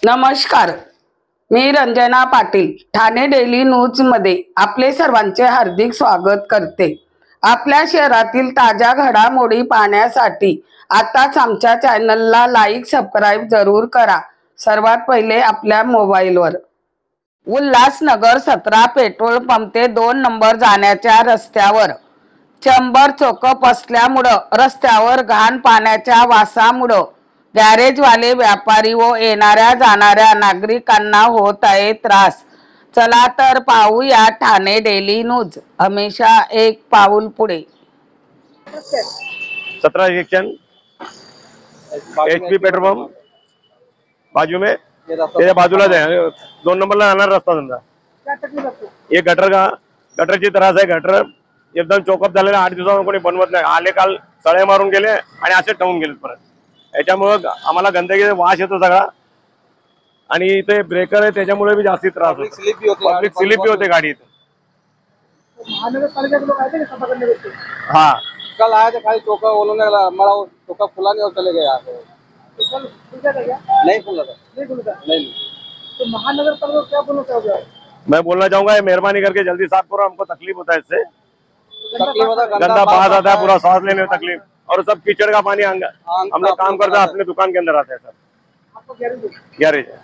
नमस्कार, मी Ranjana Patil Thane daily news मध्ये आपले सर्वांचे हार्दिक स्वागत करते। आपल्या शहरातील ताज्या घडामोडी पाहण्यासाठी आताच आमच्या चॅनलला लाईक सबस्क्राइब जरूर करा। सर्वात पहिले आपल्या मोबाईलवर उल्हासनगर 17 पेट्रोल पंप ते 2 नंबर जाण्याच्या रस्त्यावर चंबर चोकप असल्यामुळे रस्त्यावर घाण पाण्याच्या वासामुळे गॅरेजवाले व्यापारी व येणाऱ्या जाणाऱ्या नागरिकांना होत आहे त्रास। चला तर पाहूया ठाणे डेली न्यूज, हमेशा एक पाऊल पुढे। 17 सेक्शन HP पेट्रोल पंप बाजू में तेरे बाजूला जाए 2 नंबरला जाणार रस्ता समजा। ये गटरची त्रास आहे। गटर एकदम चोकअप झालेला, 8 दिवसांपासून कोणी बनवत नाही। आले काल सळे मारून गेले आणि असे ठेवून गेले परत। याच्यामुळे आम्हाला गंदगीचा वास येतो सगळा आणि इथे ब्रेकर आहे त्याच्यामुळे भी जास्ती त्रास होतो। पब्लिक स्लिप भी होते गाड़ी। महानगरपालिका के लोग आए थे सफा करने के? हाँ, कल आए थे, खाली टोका उन्होंने हमारा टोका खुला नहीं और चले गए यहाँ से। तो कल खुल गया था क्या? नहीं खुला था। नहीं खुला था? नहीं। तो महानगरपालिका को क्या बोलना चाहोगे? मैं बोलना चाहूंगा मेहरबानी करके जल्दी साफ करो, हमको तकलीफ होता है इससे। तकलीफ होता है, गंदा बास आता है, पूरा सांस लेने में तकलीफ, और सब कीचड़ का पानी हम लोग काम करते हैं, अपने दुकान के अंदर आते हैं सर। आपको गैरेज गैरेज है।